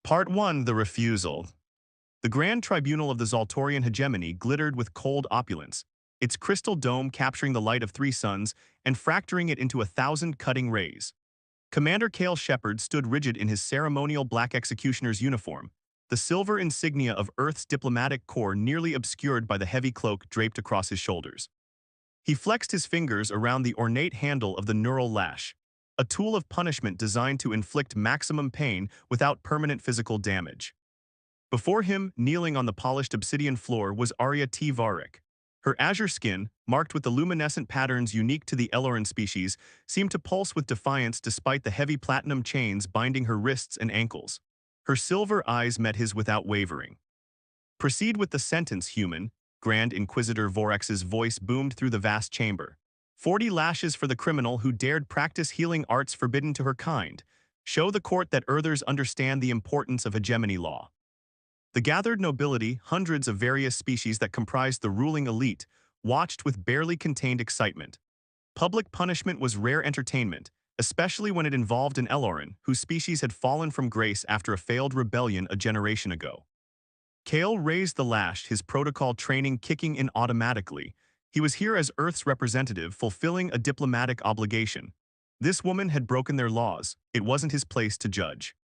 Part 1. The Refusal. The Grand Tribunal of the Zoltorian hegemony glittered with cold opulence, its crystal dome capturing the light of three suns and fracturing it into 1,000 cutting rays. Commander Cale Shepard stood rigid in his ceremonial black executioner's uniform, the silver insignia of Earth's diplomatic corps nearly obscured by the heavy cloak draped across his shoulders. He flexed his fingers around the ornate handle of the neural lash, a tool of punishment designed to inflict maximum pain without permanent physical damage. Before him, kneeling on the polished obsidian floor, was Arya T. Varric. Her azure skin, marked with the luminescent patterns unique to the Eloran species, seemed to pulse with defiance despite the heavy platinum chains binding her wrists and ankles. Her silver eyes met his without wavering. "Proceed with the sentence, human," Grand Inquisitor Vorex's voice boomed through the vast chamber. 40 lashes for the criminal who dared practice healing arts forbidden to her kind. Show the court that Earthers understand the importance of hegemony law. The gathered nobility, hundreds of various species that comprised the ruling elite, watched with barely contained excitement. Public punishment was rare entertainment, especially when it involved an Eloran, whose species had fallen from grace after a failed rebellion a generation ago. Cale raised the lash, his protocol training kicking in automatically. He was here as Earth's representative, fulfilling a diplomatic obligation. This woman had broken their laws. It wasn't his place to judge.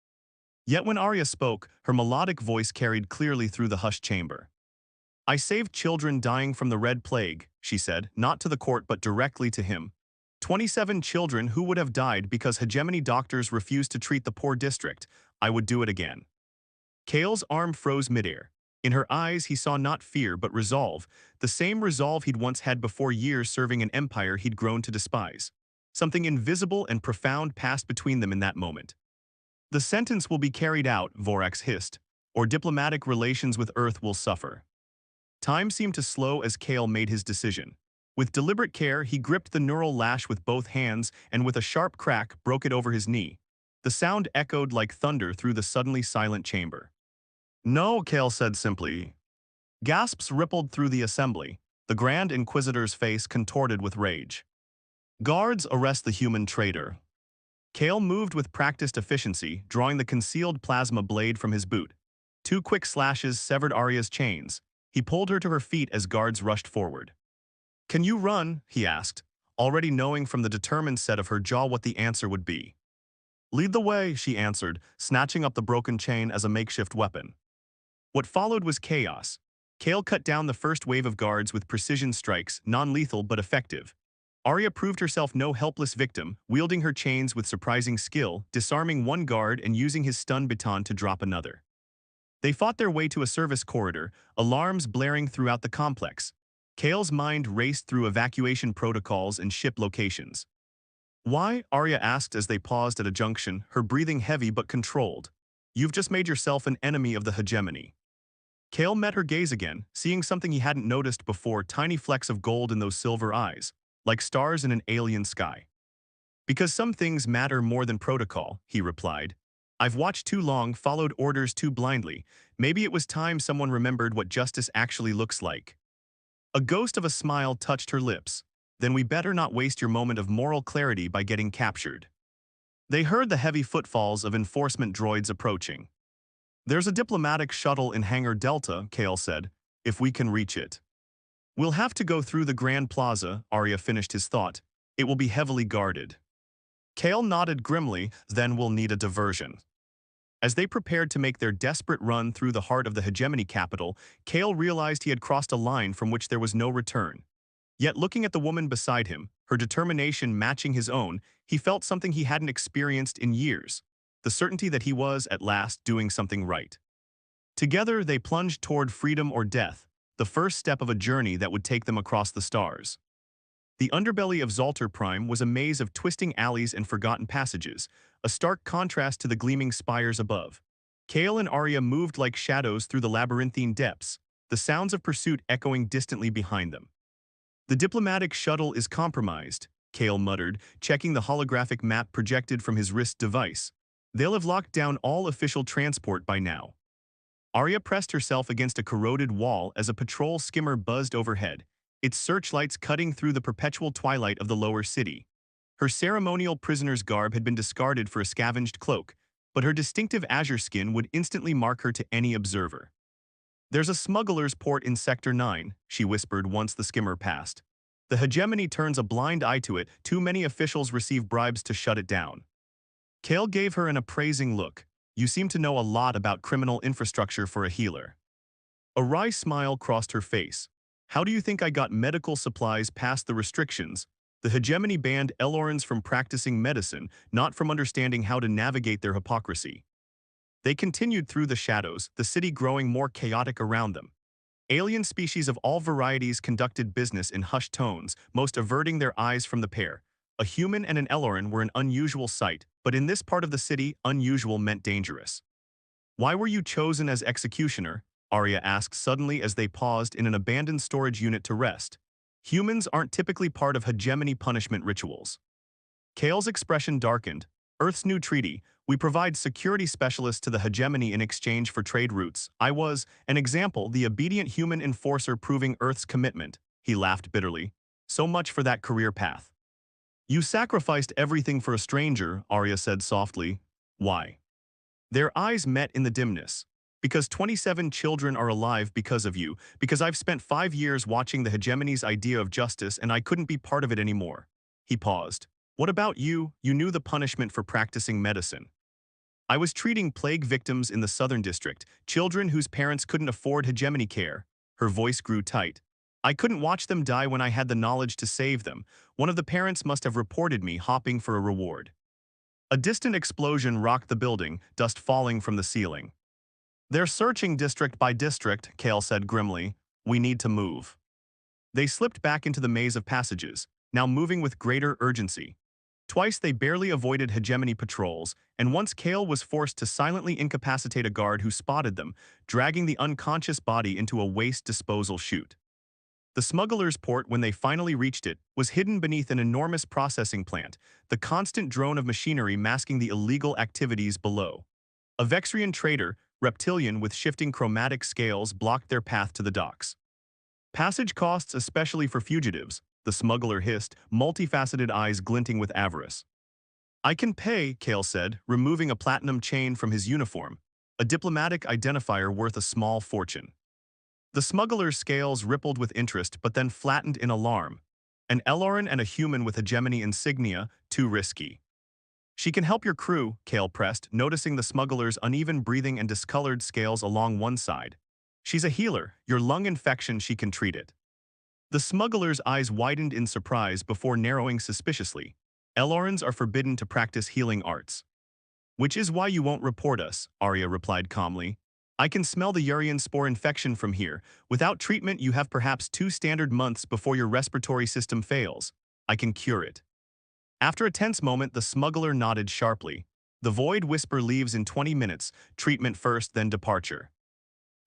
Yet when Arya spoke, her melodic voice carried clearly through the hushed chamber. "I saved children dying from the Red Plague," she said, not to the court but directly to him. 27 children who would have died because hegemony doctors refused to treat the poor district. I would do it again. Cale's arm froze midair. In her eyes he saw not fear but resolve, the same resolve he'd once had before, years serving an empire he'd grown to despise. Something invisible and profound passed between them in that moment. "The sentence will be carried out," Vorax hissed, "or diplomatic relations with Earth will suffer." Time seemed to slow as Cale made his decision. With deliberate care, he gripped the neural lash with both hands and with a sharp crack broke it over his knee. The sound echoed like thunder through the suddenly silent chamber. "No," Cale said simply. Gasps rippled through the assembly, the Grand Inquisitor's face contorted with rage. "Guards, arrest the human traitor." Cale moved with practiced efficiency, drawing the concealed plasma blade from his boot. 2 quick slashes severed Arya's chains. He pulled her to her feet as guards rushed forward. "Can you run?" he asked, already knowing from the determined set of her jaw what the answer would be. "Lead the way," she answered, snatching up the broken chain as a makeshift weapon. What followed was chaos. Cale cut down the first wave of guards with precision strikes, non-lethal but effective. Arya proved herself no helpless victim, wielding her chains with surprising skill, disarming one guard and using his stun baton to drop another. They fought their way to a service corridor, alarms blaring throughout the complex. Cale's mind raced through evacuation protocols and ship locations. "Why?" Arya asked as they paused at a junction, her breathing heavy but controlled. "You've just made yourself an enemy of the hegemony." Cale met her gaze again, seeing something he hadn't noticed before, tiny flecks of gold in those silver eyes, like stars in an alien sky. "Because some things matter more than protocol," he replied. "I've watched too long, followed orders too blindly. Maybe it was time someone remembered what justice actually looks like." A ghost of a smile touched her lips. "Then we better not waste your moment of moral clarity by getting captured." They heard the heavy footfalls of enforcement droids approaching. "There's a diplomatic shuttle in Hangar Delta," Cale said, "if we can reach it." "We'll have to go through the Grand Plaza," Arya finished his thought. "It will be heavily guarded." Cale nodded grimly. "Then we'll need a diversion." As they prepared to make their desperate run through the heart of the hegemony capital, Cale realized he had crossed a line from which there was no return. Yet looking at the woman beside him, her determination matching his own, he felt something he hadn't experienced in years, the certainty that he was, at last, doing something right. Together, they plunged toward freedom or death, the first step of a journey that would take them across the stars. The underbelly of Zoltar Prime was a maze of twisting alleys and forgotten passages, a stark contrast to the gleaming spires above. Cale and Arya moved like shadows through the labyrinthine depths, the sounds of pursuit echoing distantly behind them. "The diplomatic shuttle is compromised," Cale muttered, checking the holographic map projected from his wrist device. "They'll have locked down all official transport by now." Arya pressed herself against a corroded wall as a patrol skimmer buzzed overhead, its searchlights cutting through the perpetual twilight of the lower city. Her ceremonial prisoner's garb had been discarded for a scavenged cloak, but her distinctive azure skin would instantly mark her to any observer. "There's a smuggler's port in Sector 9, she whispered once the skimmer passed. "The hegemony turns a blind eye to it. Too many officials receive bribes to shut it down." Kale gave her an appraising look. "You seem to know a lot about criminal infrastructure for a healer." A wry smile crossed her face. "How do you think I got medical supplies past the restrictions? The hegemony banned Elorans from practicing medicine, not from understanding how to navigate their hypocrisy." They continued through the shadows, the city growing more chaotic around them. Alien species of all varieties conducted business in hushed tones, most averting their eyes from the pair. A human and an Eloran were an unusual sight, but in this part of the city, unusual meant dangerous. "Why were you chosen as executioner?" Arya asked suddenly as they paused in an abandoned storage unit to rest. "Humans aren't typically part of hegemony punishment rituals." Kale's expression darkened. "Earth's new treaty. We provide security specialists to the hegemony in exchange for trade routes. I was, an example, the obedient human enforcer proving Earth's commitment." He laughed bitterly. "So much for that career path." "You sacrificed everything for a stranger," Arya said softly. "Why?" Their eyes met in the dimness. "Because 27 children are alive because of you, because I've spent 5 years watching the hegemony's idea of justice and I couldn't be part of it anymore." He paused. "What about you? You knew the punishment for practicing medicine." "I was treating plague victims in the Southern District, children whose parents couldn't afford hegemony care." Her voice grew tight. "I couldn't watch them die when I had the knowledge to save them. One of the parents must have reported me, hoping for a reward." A distant explosion rocked the building, dust falling from the ceiling. "They're searching district by district," Kale said grimly. "We need to move." They slipped back into the maze of passages, now moving with greater urgency. Twice they barely avoided hegemony patrols, and once Kale was forced to silently incapacitate a guard who spotted them, dragging the unconscious body into a waste disposal chute. The smuggler's port, when they finally reached it, was hidden beneath an enormous processing plant, the constant drone of machinery masking the illegal activities below. A Vexian trader, reptilian with shifting chromatic scales, blocked their path to the docks. "Passage costs especially for fugitives," the smuggler hissed, multifaceted eyes glinting with avarice. "I can pay," Kale said, removing a platinum chain from his uniform, a diplomatic identifier worth a small fortune. The smuggler's scales rippled with interest but then flattened in alarm. "An Eloran and a human with hegemony insignia, too risky." "She can help your crew," Kale pressed, noticing the smuggler's uneven breathing and discolored scales along one side. "She's a healer. Your lung infection, she can treat it." The smuggler's eyes widened in surprise before narrowing suspiciously. "Elorans are forbidden to practice healing arts." "Which is why you won't report us," Arya replied calmly. "I can smell the Urian spore infection from here. Without treatment, you have perhaps 2 standard months before your respiratory system fails. I can cure it." After a tense moment, the smuggler nodded sharply. "The void whisper leaves in 20 minutes, treatment first, then departure."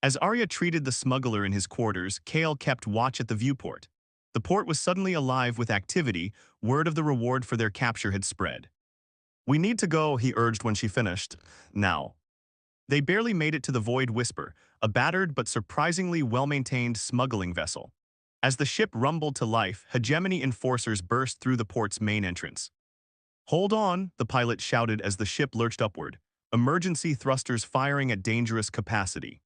As Arya treated the smuggler in his quarters, Kale kept watch at the viewport. The port was suddenly alive with activity. Word of the reward for their capture had spread. "We need to go," he urged when she finished. "Now." They barely made it to the Void Whisper, a battered but surprisingly well-maintained smuggling vessel. As the ship rumbled to life, hegemony enforcers burst through the port's main entrance. "Hold on," the pilot shouted as the ship lurched upward, emergency thrusters firing at dangerous capacity.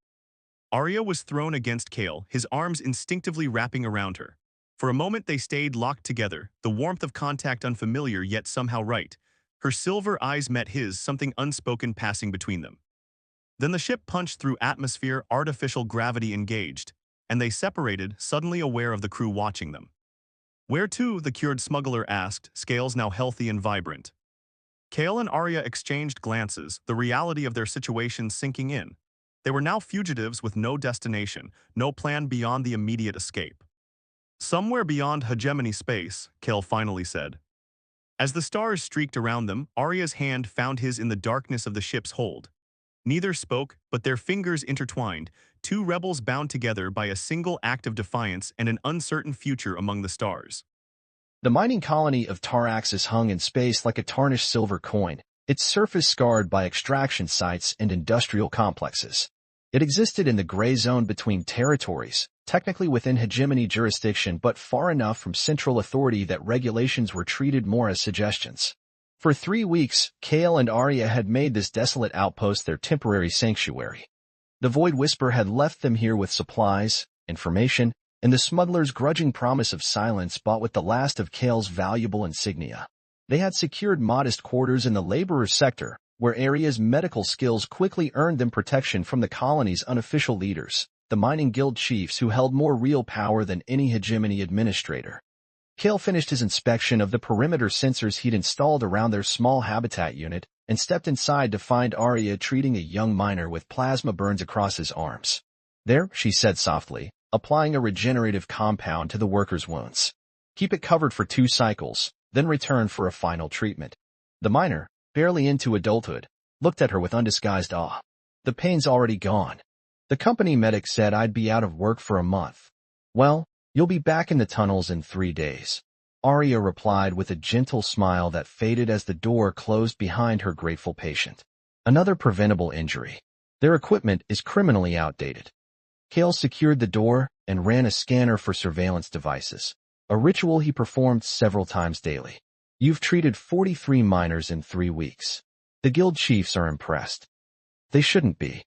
Arya was thrown against Kale, his arms instinctively wrapping around her. For a moment they stayed locked together, the warmth of contact unfamiliar yet somehow right. Her silver eyes met his, something unspoken passing between them. Then the ship punched through atmosphere, artificial gravity engaged, and they separated, suddenly aware of the crew watching them. "Where to?" the cured smuggler asked, scales now healthy and vibrant. Kale and Arya exchanged glances, the reality of their situation sinking in. They were now fugitives with no destination, no plan beyond the immediate escape. "Somewhere beyond hegemony space," Kale finally said. As the stars streaked around them, Arya's hand found his in the darkness of the ship's hold. Neither spoke, but their fingers intertwined, 2 rebels bound together by a single act of defiance and an uncertain future among the stars. The mining colony of Taraxis hung in space like a tarnished silver coin, its surface scarred by extraction sites and industrial complexes. It existed in the gray zone between territories, technically within hegemony jurisdiction but far enough from central authority that regulations were treated more as suggestions. For 3 weeks, Kale and Arya had made this desolate outpost their temporary sanctuary. The Void Whisper had left them here with supplies, information, and the smuggler's grudging promise of silence bought with the last of Kale's valuable insignia. They had secured modest quarters in the laborer sector, where Arya's medical skills quickly earned them protection from the colony's unofficial leaders, the mining guild chiefs who held more real power than any hegemony administrator. Kale finished his inspection of the perimeter sensors he'd installed around their small habitat unit and stepped inside to find Arya treating a young miner with plasma burns across his arms. "There," she said softly, applying a regenerative compound to the worker's wounds. "Keep it covered for 2 cycles, then return for a final treatment." The miner, barely into adulthood, looked at her with undisguised awe. "The pain's already gone. The company medic said I'd be out of work for a month." "Well, you'll be back in the tunnels in 3 days," Arya replied with a gentle smile that faded as the door closed behind her grateful patient. "Another preventable injury. Their equipment is criminally outdated." Kale secured the door and ran a scanner for surveillance devices, a ritual he performed several times daily. "You've treated 43 miners in 3 weeks. The guild chiefs are impressed." They shouldn't be.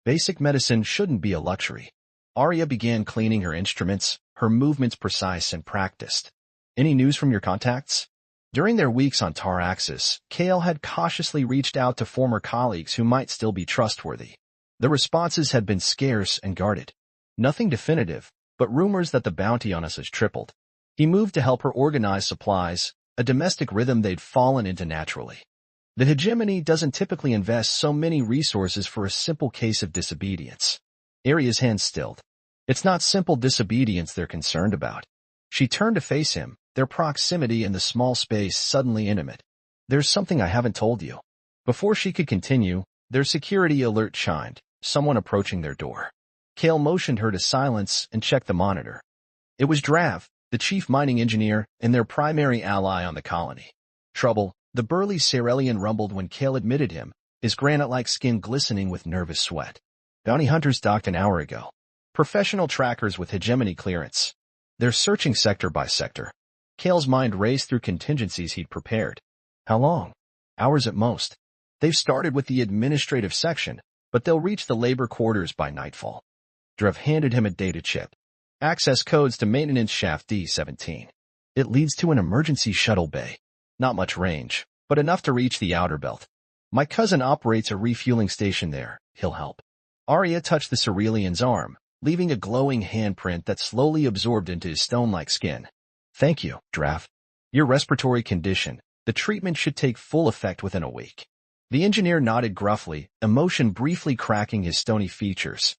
Basic medicine shouldn't be a luxury. Arya began cleaning her instruments, her movements precise and practiced. "Any news from your contacts?" During their weeks on Taraxis, Kale had cautiously reached out to former colleagues who might still be trustworthy. The responses had been scarce and guarded. Nothing definitive, but rumors that the bounty on us has tripled. He moved to help her organize supplies, a domestic rhythm they'd fallen into naturally. The hegemony doesn't typically invest so many resources for a simple case of disobedience. Arya's hands stilled. It's not simple disobedience they're concerned about. She turned to face him, their proximity in the small space suddenly intimate. "There's something I haven't told you." Before she could continue, their security alert chimed, someone approaching their door. Kale motioned her to silence and checked the monitor. It was Drav, the chief mining engineer and their primary ally on the colony. "Trouble," the burly Cerelian rumbled when Kale admitted him, his granite-like skin glistening with nervous sweat. "Bounty hunters docked an hour ago. Professional trackers with hegemony clearance. They're searching sector by sector." Kale's mind raced through contingencies he'd prepared. "How long?" "Hours at most. They've started with the administrative section, but they'll reach the labor quarters by nightfall." Drav handed him a data chip. "Access codes to maintenance shaft D17. It leads to an emergency shuttle bay. Not much range, but enough to reach the outer belt. My cousin operates a refueling station there. He'll help." Arya touched the Cerelian's arm, leaving a glowing handprint that slowly absorbed into his stone-like skin. "Thank you, Drav. Your respiratory condition. The treatment should take full effect within a week." The engineer nodded gruffly, emotion briefly cracking his stony features.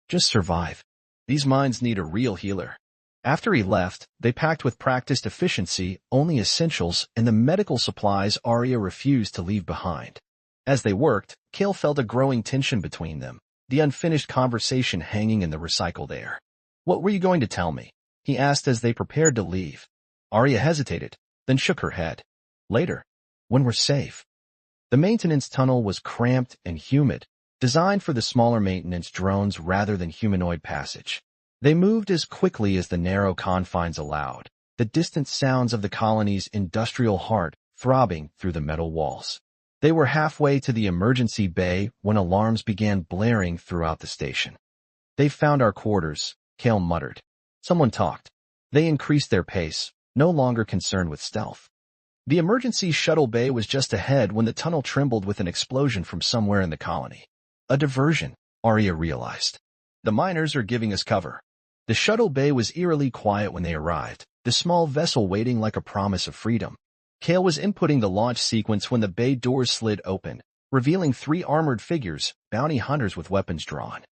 "Just survive. These mines need a real healer." After he left, they packed with practiced efficiency only essentials and the medical supplies Arya refused to leave behind. As they worked, Kale felt a growing tension between them, the unfinished conversation hanging in the recycled air. "What were you going to tell me?" he asked as they prepared to leave. Arya hesitated, then shook her head. "Later, when we're safe." The maintenance tunnel was cramped and humid, designed for the smaller maintenance drones rather than humanoid passage. They moved as quickly as the narrow confines allowed, the distant sounds of the colony's industrial heart throbbing through the metal walls. They were halfway to the emergency bay when alarms began blaring throughout the station. "They've found our quarters," Kale muttered. Someone talked. They increased their pace, no longer concerned with stealth. The emergency shuttle bay was just ahead when the tunnel trembled with an explosion from somewhere in the colony. A diversion, Arya realized. "The miners are giving us cover." The shuttle bay was eerily quiet when they arrived, the small vessel waiting like a promise of freedom. Kale was inputting the launch sequence when the bay doors slid open, revealing 3 armored figures, bounty hunters with weapons drawn.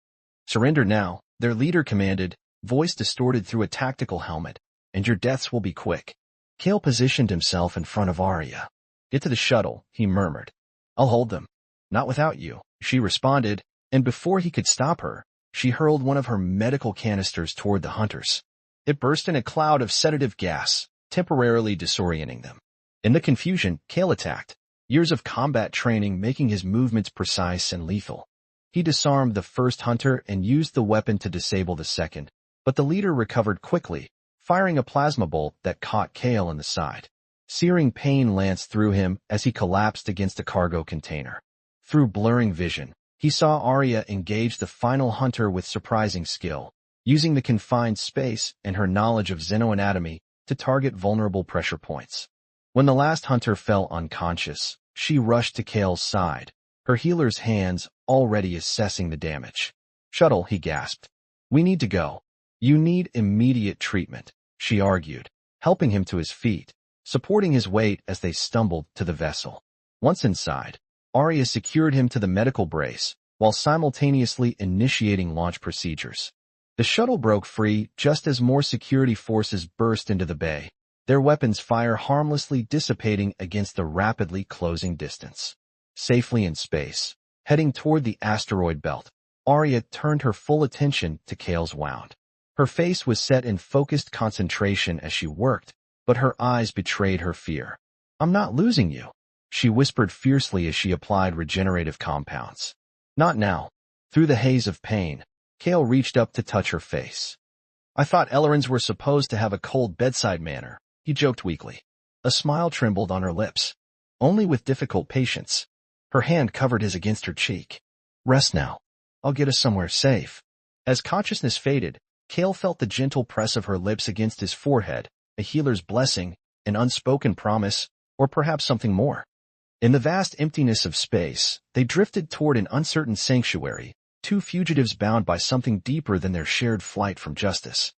"Surrender now," their leader commanded, voice distorted through a tactical helmet, "and your deaths will be quick." Kale positioned himself in front of Arya. "Get to the shuttle," he murmured. "I'll hold them." "Not without you," she responded, and before he could stop her, she hurled one of her medical canisters toward the hunters. It burst in a cloud of sedative gas, temporarily disorienting them. In the confusion, Kale attacked, years of combat training making his movements precise and lethal. He disarmed the first hunter and used the weapon to disable the second, but the leader recovered quickly, firing a plasma bolt that caught Kale in the side. Searing pain lanced through him as he collapsed against a cargo container. Through blurring vision, he saw Arya engage the final hunter with surprising skill, using the confined space and her knowledge of xenoanatomy to target vulnerable pressure points. When the last hunter fell unconscious, she rushed to Kale's side, her healer's hands already assessing the damage. "Shuttle," he gasped. "We need to go." "You need immediate treatment," she argued, helping him to his feet, supporting his weight as they stumbled to the vessel. Once inside, Arya secured him to the medical brace, while simultaneously initiating launch procedures. The shuttle broke free just as more security forces burst into the bay, their weapons fire harmlessly dissipating against the rapidly closing distance. Safely in space, heading toward the asteroid belt, Arya turned her full attention to Kale's wound. Her face was set in focused concentration as she worked, but her eyes betrayed her fear. "I'm not losing you," she whispered fiercely as she applied regenerative compounds. "Not now." Through the haze of pain, Kale reached up to touch her face. "I thought Ellerins were supposed to have a cold bedside manner," he joked weakly. A smile trembled on her lips. "Only with difficult patients." Her hand covered his against her cheek. "Rest now. I'll get us somewhere safe." As consciousness faded, Kale felt the gentle press of her lips against his forehead, a healer's blessing, an unspoken promise, or perhaps something more. In the vast emptiness of space, they drifted toward an uncertain sanctuary, two fugitives bound by something deeper than their shared flight from justice.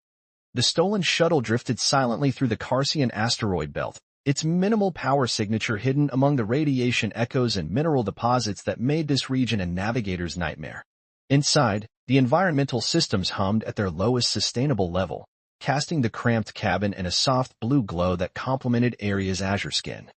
The stolen shuttle drifted silently through the Carsian asteroid belt, its minimal power signature hidden among the radiation echoes and mineral deposits that made this region a navigator's nightmare. Inside, the environmental systems hummed at their lowest sustainable level, casting the cramped cabin in a soft blue glow that complemented Arya's azure skin.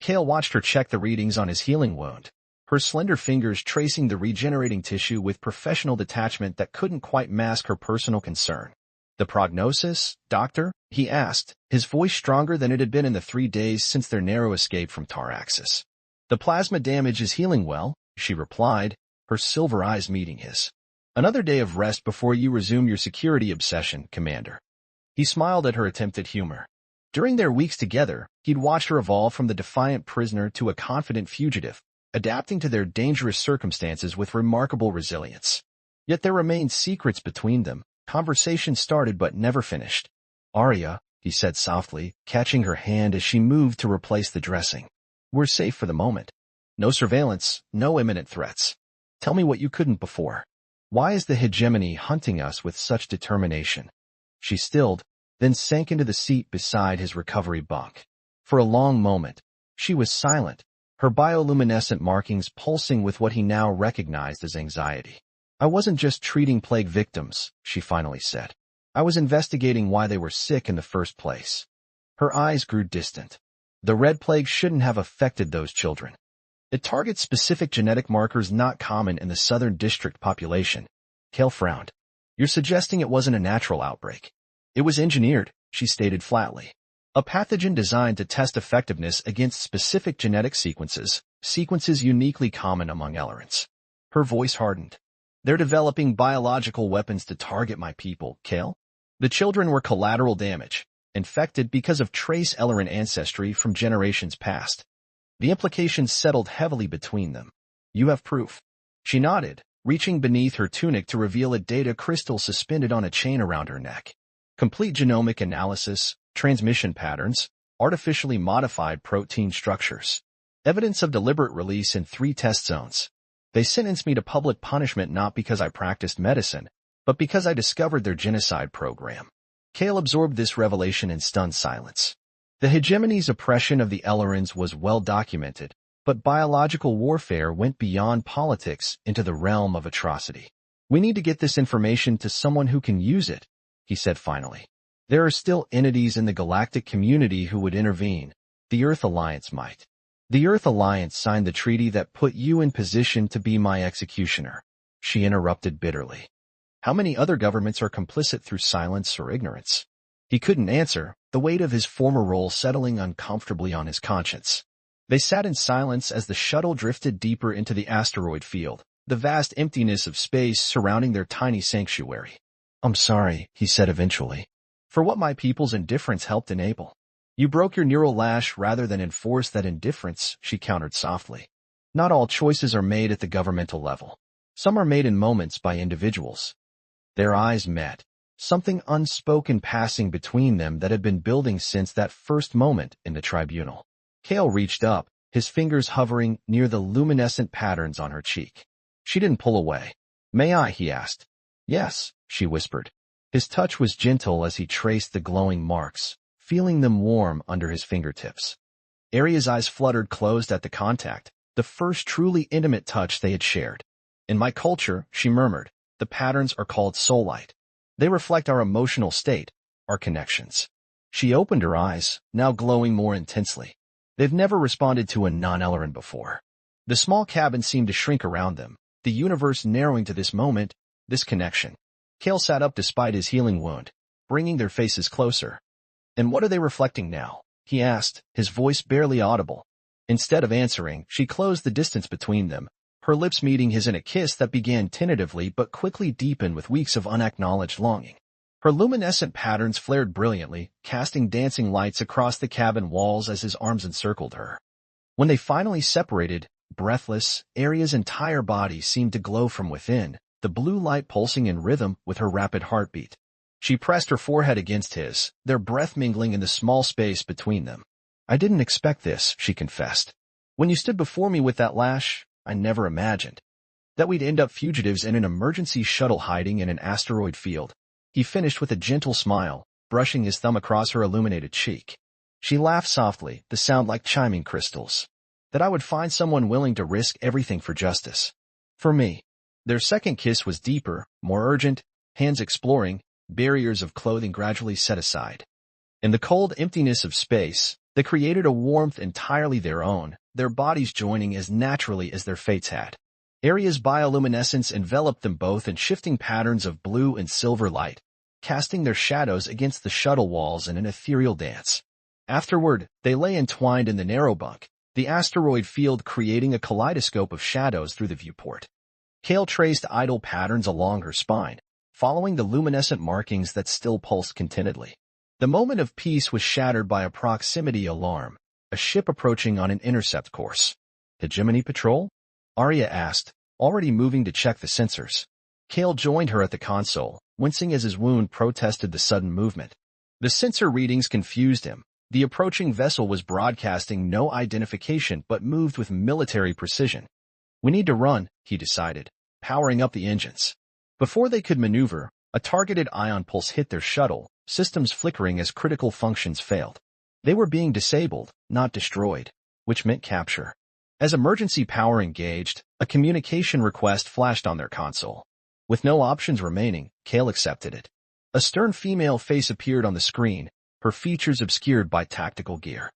Kale watched her check the readings on his healing wound, her slender fingers tracing the regenerating tissue with professional detachment that couldn't quite mask her personal concern. "The prognosis, doctor?" he asked, his voice stronger than it had been in the 3 days since their narrow escape from Taraxis. "The plasma damage is healing well," she replied, her silver eyes meeting his. "Another day of rest before you resume your security obsession, Commander." He smiled at her attempt at humor. During their weeks together, he'd watched her evolve from the defiant prisoner to a confident fugitive, adapting to their dangerous circumstances with remarkable resilience. Yet there remained secrets between them. Conversation started but never finished. "Arya," he said softly, catching her hand as she moved to replace the dressing. "We're safe for the moment. No surveillance, no imminent threats. Tell me what you couldn't before. Why is the hegemony hunting us with such determination?" She stilled, then sank into the seat beside his recovery bunk. For a long moment, she was silent, her bioluminescent markings pulsing with what he now recognized as anxiety. "I wasn't just treating plague victims," she finally said. "I was investigating why they were sick in the first place." Her eyes grew distant. "The Red Plague shouldn't have affected those children. It targets specific genetic markers not common in the Southern District population." Kale frowned. "You're suggesting it wasn't a natural outbreak." "It was engineered," she stated flatly. "A pathogen designed to test effectiveness against specific genetic sequences uniquely common among Ellerins." Her voice hardened. "They're developing biological weapons to target my people, Kale. The children were collateral damage, infected because of trace Ellerin ancestry from generations past. The implications settled heavily between them. You have proof." She nodded, reaching beneath her tunic to reveal a data crystal suspended on a chain around her neck. Complete genomic analysis, transmission patterns, artificially modified protein structures. Evidence of deliberate release in 3 test zones. They sentenced me to public punishment not because I practiced medicine, but because I discovered their genocide program. Kale absorbed this revelation in stunned silence. The hegemony's oppression of the Ellerins was well documented, but biological warfare went beyond politics into the realm of atrocity. "We need to get this information to someone who can use it," he said finally. "There are still entities in the galactic community who would intervene. The Earth Alliance might." "The Earth Alliance signed the treaty that put you in position to be my executioner," she interrupted bitterly. "How many other governments are complicit through silence or ignorance?" He couldn't answer, the weight of his former role settling uncomfortably on his conscience. They sat in silence as the shuttle drifted deeper into the asteroid field, the vast emptiness of space surrounding their tiny sanctuary. "I'm sorry," he said eventually, "for what my people's indifference helped enable. You broke your neural lash rather than enforce that indifference, she countered softly. Not all choices are made at the governmental level. Some are made in moments by individuals. Their eyes met, something unspoken passing between them that had been building since that first moment in the tribunal. Kale reached up, his fingers hovering near the luminescent patterns on her cheek. She didn't pull away. May I? He asked. Yes, she whispered. His touch was gentle as he traced the glowing marks, feeling them warm under his fingertips. Aria's eyes fluttered closed at the contact, the first truly intimate touch they had shared. In my culture, she murmured, the patterns are called soulite. They reflect our emotional state, our connections. She opened her eyes, now glowing more intensely. They've never responded to a non-Ellerin before. The small cabin seemed to shrink around them, the universe narrowing to this moment, this connection. Kale sat up despite his healing wound, bringing their faces closer. And what are they reflecting now? He asked, his voice barely audible. Instead of answering, she closed the distance between them, her lips meeting his in a kiss that began tentatively but quickly deepened with weeks of unacknowledged longing. Her luminescent patterns flared brilliantly, casting dancing lights across the cabin walls as his arms encircled her. When they finally separated, breathless, Aria's entire body seemed to glow from within, the blue light pulsing in rhythm with her rapid heartbeat. She pressed her forehead against his, their breath mingling in the small space between them. I didn't expect this, she confessed. When you stood before me with that lash, I never imagined that we'd end up fugitives in an emergency shuttle hiding in an asteroid field. He finished with a gentle smile, brushing his thumb across her illuminated cheek. She laughed softly, the sound like chiming crystals. That I would find someone willing to risk everything for justice. For me. Their second kiss was deeper, more urgent, hands exploring, barriers of clothing gradually set aside. In the cold emptiness of space, they created a warmth entirely their own, their bodies joining as naturally as their fates had. Aria's bioluminescence enveloped them both in shifting patterns of blue and silver light, casting their shadows against the shuttle walls in an ethereal dance. Afterward, they lay entwined in the narrow bunk, the asteroid field creating a kaleidoscope of shadows through the viewport. Kale traced idle patterns along her spine, following the luminescent markings that still pulsed contentedly. The moment of peace was shattered by a proximity alarm, a ship approaching on an intercept course. Hegemony Patrol? Aria asked, already moving to check the sensors. Kale joined her at the console, wincing as his wound protested the sudden movement. The sensor readings confused him. The approaching vessel was broadcasting no identification but moved with military precision. We need to run, he decided, powering up the engines. Before they could maneuver, a targeted ion pulse hit their shuttle, systems flickering as critical functions failed. They were being disabled, not destroyed, which meant capture. As emergency power engaged, a communication request flashed on their console. With no options remaining, Kale accepted it. A stern female face appeared on the screen, her features obscured by tactical gear.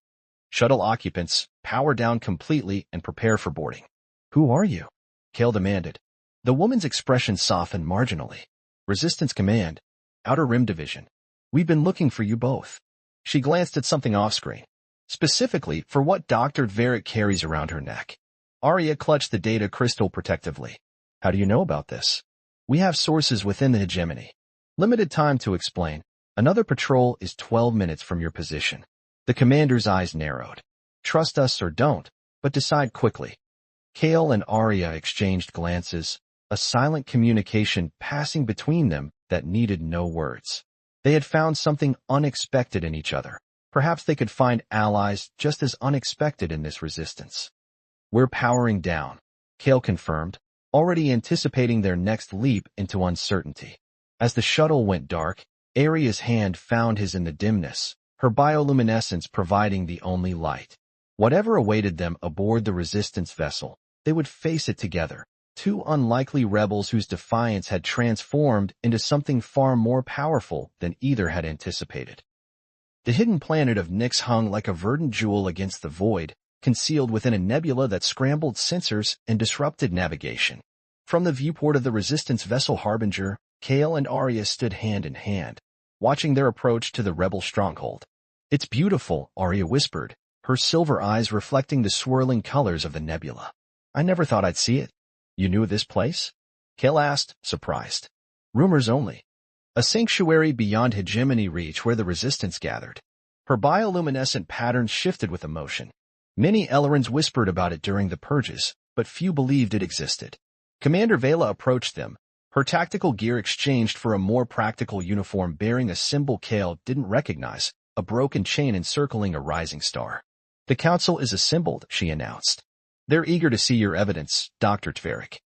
Shuttle occupants, power down completely and prepare for boarding. Who are you? Kale demanded. The woman's expression softened marginally. Resistance Command, Outer Rim Division. We've been looking for you both. She glanced at something off-screen. Specifically, for what Dr. Varric carries around her neck. Aria clutched the data crystal protectively. How do you know about this? We have sources within the hegemony. Limited time to explain. Another patrol is 12 minutes from your position. The commander's eyes narrowed. Trust us or don't, but decide quickly. Kale and Aria exchanged glances, a silent communication passing between them that needed no words. They had found something unexpected in each other. Perhaps they could find allies just as unexpected in this resistance. We're powering down, Kale confirmed, already anticipating their next leap into uncertainty. As the shuttle went dark, Aria's hand found his in the dimness, her bioluminescence providing the only light. Whatever awaited them aboard the resistance vessel, they would face it together, two unlikely rebels whose defiance had transformed into something far more powerful than either had anticipated. The hidden planet of Nyx hung like a verdant jewel against the void, concealed within a nebula that scrambled sensors and disrupted navigation. From the viewport of the resistance vessel Harbinger, Kale and Aria stood hand in hand, watching their approach to the rebel stronghold. It's beautiful, Aria whispered, her silver eyes reflecting the swirling colors of the nebula. I never thought I'd see it. You knew of this place? Kale asked, surprised. Rumors only. A sanctuary beyond hegemony reach where the resistance gathered. Her bioluminescent patterns shifted with emotion. Many Ellerans whispered about it during the purges, but few believed it existed. Commander Vela approached them, her tactical gear exchanged for a more practical uniform bearing a symbol Kale didn't recognize, a broken chain encircling a rising star. "The Council is assembled," she announced. "They're eager to see your evidence, Dr. Tverik."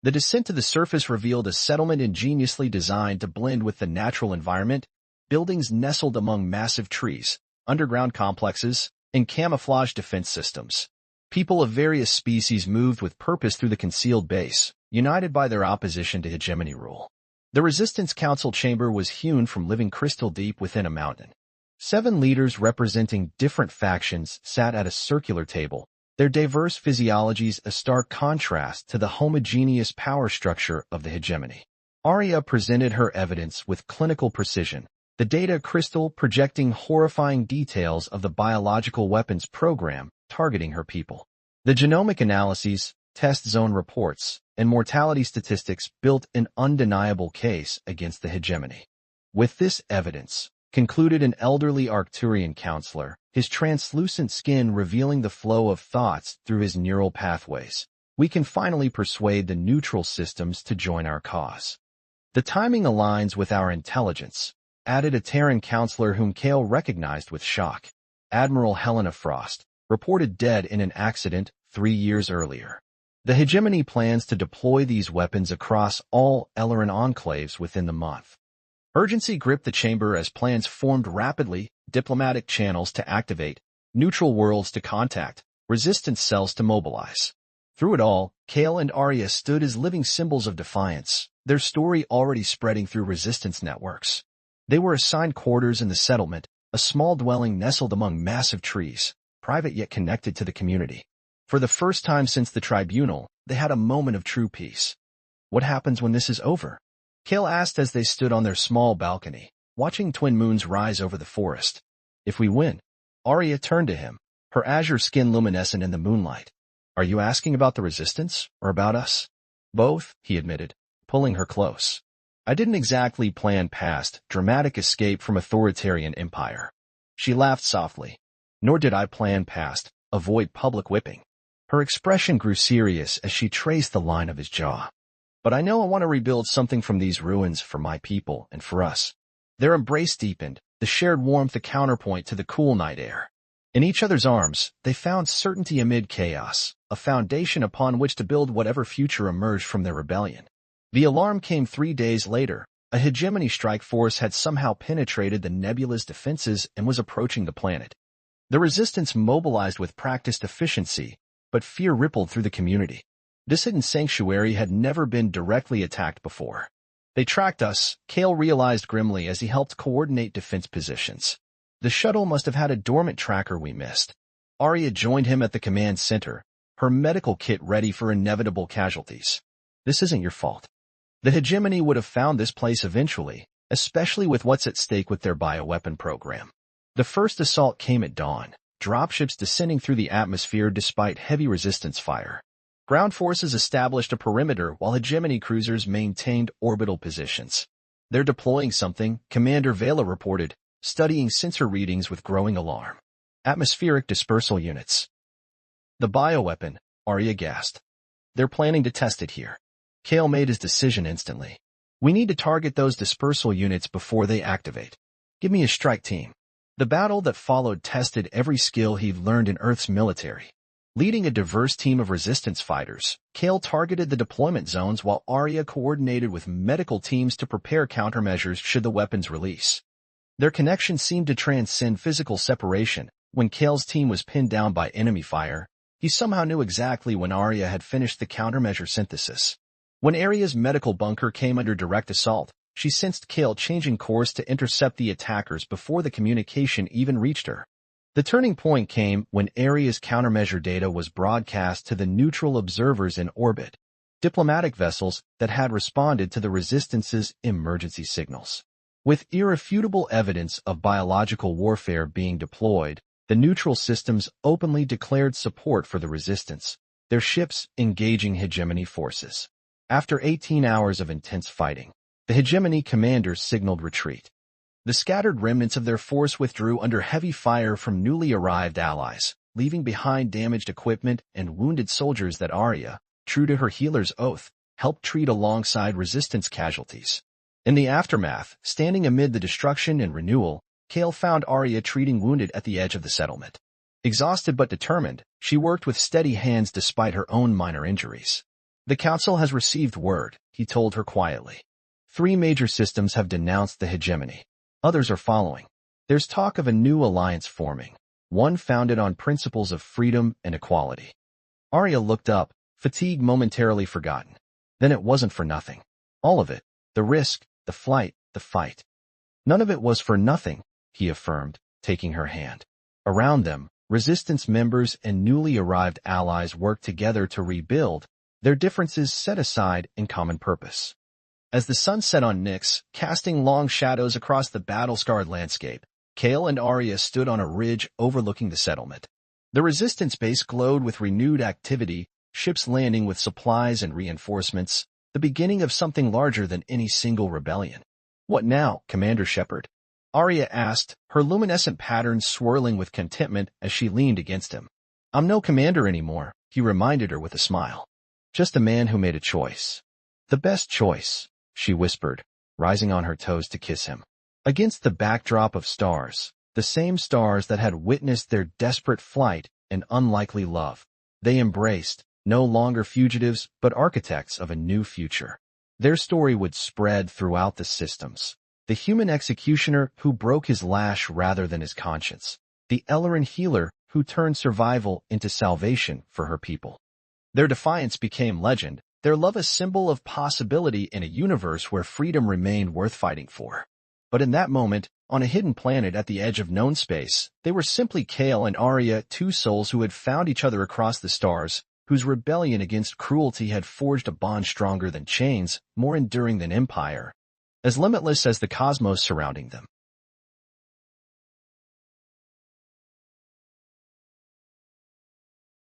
The descent to the surface revealed a settlement ingeniously designed to blend with the natural environment, buildings nestled among massive trees, underground complexes, and camouflage defense systems. People of various species moved with purpose through the concealed base, united by their opposition to hegemony rule. The Resistance Council chamber was hewn from living crystal deep within a mountain. 7 leaders representing different factions sat at a circular table, their diverse physiologies a stark contrast to the homogeneous power structure of the hegemony. Arya presented her evidence with clinical precision, the data crystal projecting horrifying details of the biological weapons program targeting her people. The genomic analyses, test zone reports, and mortality statistics built an undeniable case against the hegemony. With this evidence, concluded an elderly Arcturian counselor, his translucent skin revealing the flow of thoughts through his neural pathways, we can finally persuade the neutral systems to join our cause. The timing aligns with our intelligence, added a Terran counselor whom Kale recognized with shock. Admiral Helena Frost, reported dead in an accident 3 years earlier. The hegemony plans to deploy these weapons across all Elleran enclaves within the month. Urgency gripped the chamber as plans formed rapidly, diplomatic channels to activate, neutral worlds to contact, resistance cells to mobilize. Through it all, Kale and Arya stood as living symbols of defiance, their story already spreading through resistance networks. They were assigned quarters in the settlement, a small dwelling nestled among massive trees, private yet connected to the community. For the first time since the tribunal, they had a moment of true peace. "What happens when this is over?" Kale asked as they stood on their small balcony, watching twin moons rise over the forest. "If we win." Arya turned to him, her azure skin luminescent in the moonlight. "Are you asking about the resistance, or about us?" "Both," he admitted, pulling her close. "I didn't exactly plan past dramatic escape from authoritarian empire." She laughed softly. "Nor did I plan past avoid public whipping." Her expression grew serious as she traced the line of his jaw. "But I know I want to rebuild something from these ruins for my people and for us." Their embrace deepened, the shared warmth a counterpoint to the cool night air. In each other's arms, they found certainty amid chaos, a foundation upon which to build whatever future emerged from their rebellion. The alarm came 3 days later. A hegemony strike force had somehow penetrated the nebula's defenses and was approaching the planet. The resistance mobilized with practiced efficiency, but fear rippled through the community. This hidden sanctuary had never been directly attacked before. "They tracked us," Kale realized grimly as he helped coordinate defense positions. "The shuttle must have had a dormant tracker we missed." Arya joined him at the command center, her medical kit ready for inevitable casualties. "This isn't your fault. The hegemony would have found this place eventually, especially with what's at stake with their bioweapon program." The first assault came at dawn, dropships descending through the atmosphere despite heavy resistance fire. Ground forces established a perimeter while hegemony cruisers maintained orbital positions. "They're deploying something," Commander Vela reported, studying sensor readings with growing alarm. "Atmospheric dispersal units." "The bioweapon," Arya gasped. "They're planning to test it here." Kale made his decision instantly. "We need to target those dispersal units before they activate. Give me a strike team." The battle that followed tested every skill he'd learned in Earth's military. Leading a diverse team of resistance fighters, Kale targeted the deployment zones while Arya coordinated with medical teams to prepare countermeasures should the weapons release. Their connection seemed to transcend physical separation. When Kale's team was pinned down by enemy fire, he somehow knew exactly when Arya had finished the countermeasure synthesis. When Arya's medical bunker came under direct assault, she sensed Kale changing course to intercept the attackers before the communication even reached her. The turning point came when Arya's countermeasure data was broadcast to the neutral observers in orbit, diplomatic vessels that had responded to the Resistance's emergency signals. With irrefutable evidence of biological warfare being deployed, the neutral systems openly declared support for the Resistance, their ships engaging hegemony forces. After 18 hours of intense fighting, the hegemony commanders signaled retreat. The scattered remnants of their force withdrew under heavy fire from newly arrived allies, leaving behind damaged equipment and wounded soldiers that Arya, true to her healer's oath, helped treat alongside resistance casualties. In the aftermath, standing amid the destruction and renewal, Kale found Arya treating wounded at the edge of the settlement. Exhausted but determined, she worked with steady hands despite her own minor injuries. "The Council has received word," he told her quietly. "3 major systems have denounced the hegemony. Others are following. There's talk of a new alliance forming, one founded on principles of freedom and equality." Arya looked up, fatigue momentarily forgotten. Then it wasn't for nothing. All of it, the risk, the flight, the fight. "None of it was for nothing," he affirmed, taking her hand. Around them, resistance members and newly arrived allies worked together to rebuild, their differences set aside in common purpose. As the sun set on Nyx, casting long shadows across the battle-scarred landscape, Kale and Arya stood on a ridge overlooking the settlement. The resistance base glowed with renewed activity, ships landing with supplies and reinforcements, the beginning of something larger than any single rebellion. "What now, Commander Shepard?" Arya asked, her luminescent patterns swirling with contentment as she leaned against him. "I'm no commander anymore," he reminded her with a smile. "Just a man who made a choice." "The best choice," she whispered, rising on her toes to kiss him. Against the backdrop of stars, the same stars that had witnessed their desperate flight and unlikely love, they embraced, no longer fugitives but architects of a new future. Their story would spread throughout the systems. The human executioner who broke his lash rather than his conscience. The Ellerin healer who turned survival into salvation for her people. Their defiance became legend, their love a symbol of possibility in a universe where freedom remained worth fighting for. But in that moment, on a hidden planet at the edge of known space, they were simply Kale and Arya, 2 souls who had found each other across the stars, whose rebellion against cruelty had forged a bond stronger than chains, more enduring than empire. As limitless as the cosmos surrounding them.